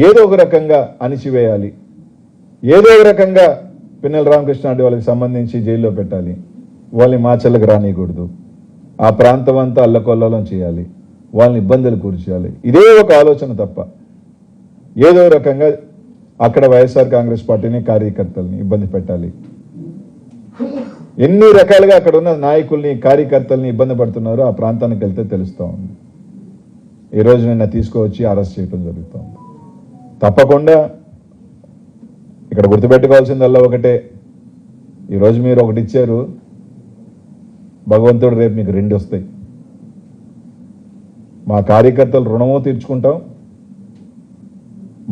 ఏదో ఒక రకంగా అణిచివేయాలి, ఏదో ఒక రకంగా పిన్నెల రామకృష్ణారెడ్డి వాళ్ళకి సంబంధించి జైల్లో పెట్టాలి, వాళ్ళని మాచర్లకు రానియకూడదు, ఆ ప్రాంతం అంతా అల్లకొల్లోలం చేయాలి, వాళ్ళని ఇబ్బందులు కూర్చేయాలి. ఇదే ఒక ఆలోచన తప్ప ఏదో రకంగా అక్కడ వైఎస్ఆర్ కాంగ్రెస్ పార్టీని కార్యకర్తల్ని ఇబ్బంది పెట్టాలి. ఎన్ని రకాలుగా అక్కడ ఉన్న నాయకుల్ని కార్యకర్తల్ని ఇబ్బంది పడుతున్నారో ఆ ప్రాంతానికి వెళ్తే తెలుస్తూ ఉంది. ఈరోజు నిన్న తీసుకువచ్చి అరెస్ట్ చేయడం జరుగుతుంది. తప్పకుండా ఇక్కడ గుర్తుపెట్టుకోవాల్సిందల్లా ఒకటే, ఈరోజు మీరు ఒకటి ఇచ్చారు, భగవంతుడు రేపు మీకు రెండు వస్తాయి. మా కార్యకర్తలు రుణమో తీర్చుకుంటాం,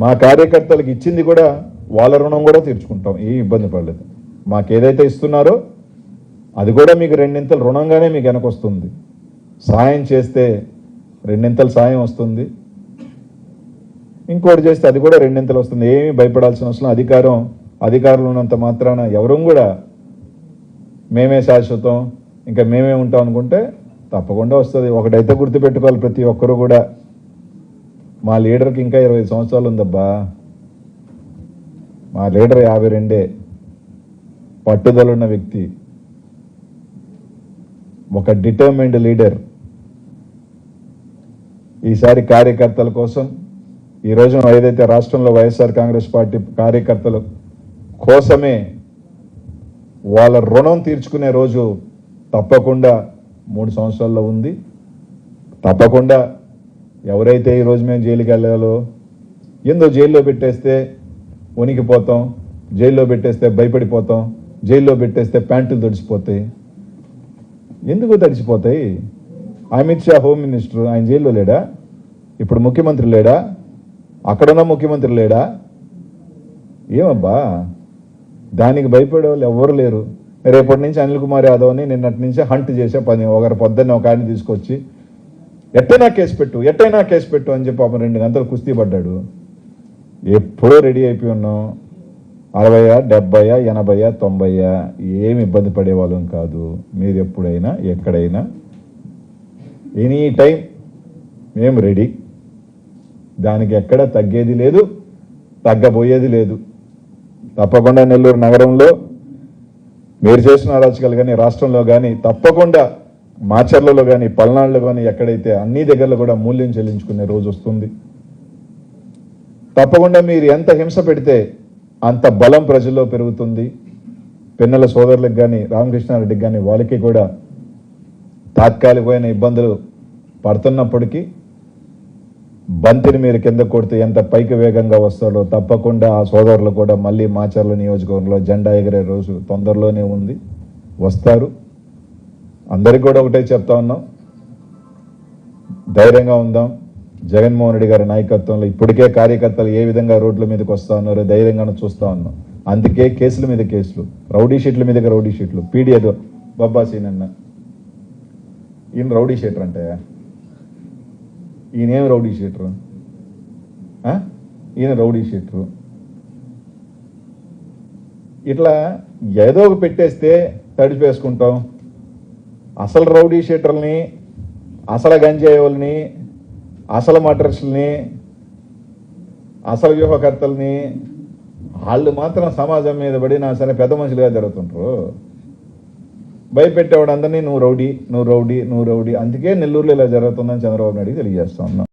మా కార్యకర్తలకు ఇచ్చింది కూడా వాళ్ళ రుణం కూడా తీర్చుకుంటాం, ఏ ఇబ్బంది పడలేదు. మాకేదైతే ఇస్తున్నారో అది కూడా మీకు రెండింతలు రుణంగానే మీకు వెనకొస్తుంది. సాయం చేస్తే రెండింతలు సాయం వస్తుంది, ఇంకోటి చేస్తే అది కూడా రెండింతలు వస్తుంది. ఏమీ భయపడాల్సిన అవసరం. అధికారులు ఉన్నంత మాత్రాన ఎవరూ కూడా మేమే శాశ్వతం, ఇంకా మేమే ఉంటాం అనుకుంటే తప్పకుండా వస్తుంది. ఒకటైతే గుర్తుపెట్టుకోవాలి ప్రతి ఒక్కరు కూడా, మా లీడర్కి ఇంకా 20 సంవత్సరాలు ఉందబ్బా. మా లీడర్ 52, పట్టుదలున్న వ్యక్తి, ఒక డిటర్మిన్డ్ లీడర్. ఈసారి కార్యకర్తల కోసం ఈ రోజున ఏదైతే రాష్ట్రంలో వైఎస్ఆర్ కాంగ్రెస్ పార్టీ కార్యకర్తల కోసమే వాళ్ళ రుణం తీర్చుకునే రోజు తప్పకుండా 3 సంవత్సరాల్లో ఉంది. తప్పకుండా ఎవరైతే ఈరోజు మేము జైలుకి వెళ్ళాలో, ఏందో జైల్లో పెట్టేస్తే వణికిపోతాం, జైల్లో పెట్టేస్తే భయపడిపోతాం, జైల్లో పెట్టేస్తే ప్యాంటులు తడిసిపోతాయి. ఎందుకు తడిసిపోతాయి? అమిత్ షా హోమ్ మినిస్టర్, ఆయన జైల్లో లేడా? ఇప్పుడు ముఖ్యమంత్రి లేడా? అక్కడున్న ముఖ్యమంత్రి లేడా? ఏమబ్బా, దానికి భయపడే వాళ్ళు ఎవరు లేరు. రేపటి నుంచి అనిల్ కుమార్ యాదవ్ని నిన్నటి నుంచి హంట్ చేసే పని. ఒకరి పొద్దున్న ఒక ఆయన తీసుకొచ్చి ఎట్టైనా కేసు పెట్టు అని చెప్పి పాపం 2 గంటలు కుస్తీ పడ్డాడు. ఎప్పుడో రెడీ అయిపోయి ఉన్నాం. 60, 70, 80, 90 ఏమి ఇబ్బంది పడేవాళ్ళం కాదు. మీరు ఎప్పుడైనా ఎక్కడైనా ఎనీ టైం మేము రెడీ. దానికి ఎక్కడ తగ్గేది లేదు, తగ్గబోయేది లేదు. తప్పకుండా నెల్లూరు నగరంలో మీరు చేసిన అరాచకాలు కానీ, రాష్ట్రంలో కానీ, తప్పకుండా మాచర్లలో కానీ, పల్నాడులో కానీ, ఎక్కడైతే అన్ని దగ్గరలో కూడా మూల్యం చెల్లించుకునే రోజు వస్తుంది. తప్పకుండా మీరు ఎంత హింస పెడితే అంత బలం ప్రజల్లో పెరుగుతుంది. పిన్నెల సోదరులకు కానీ, రామకృష్ణారెడ్డికి కానీ, వాళ్ళకి కూడా తాత్కాలికమైన ఇబ్బందులు పడుతున్నప్పటికీ బంతిని మీరు కింద కొడితే ఎంత పైకి వేగంగా వస్తాడో తప్పకుండా ఆ సోదరులు కూడా మళ్ళీ మాచర్ల నియోజకవర్గంలో జెండా ఎగిరే రోజు తొందరలోనే ఉంది, వస్తారు. అందరికీ కూడా ఒకటే చెప్తా ఉన్నాం, ధైర్యంగా ఉందాం. జగన్మోహన్ రెడ్డి గారి నాయకత్వంలో ఇప్పటికే కార్యకర్తలు ఏ విధంగా రోడ్ల మీదకి వస్తూ ఉన్నారో ధైర్యంగానే చూస్తూ ఉన్నాం. అందుకే కేసుల మీద కేసులు, రౌడీ షీట్ల మీద రౌడీ షీట్లు. పీడియో బొబ్బా సీనన్న ఈయన రౌడీ షీటర్ అంటే, ఈయనేం రౌడీ షీటరు? ఈయన రౌడీ షీటరు. ఇట్లా ఏదో ఒక పెట్టేస్తే తడిపేసుకుంటాం. అసలు రౌడీ షీటర్ని, అసలు గంజాయి వాళ్ళని, అసలు మటర్స్ని, అసలు వ్యూహకర్తల్ని వాళ్ళు మాత్రం సమాజం మీద పడినా సరే పెద్ద మనుషులుగా జరుగుతుంటారు. భయపెట్టేవాడు అందరినీ నువ్వు రౌడీ. అందుకే నెల్లూరులో ఇలా జరుగుతుందని చంద్రబాబు నాయుడు తెలియజేస్తా ఉన్నాం.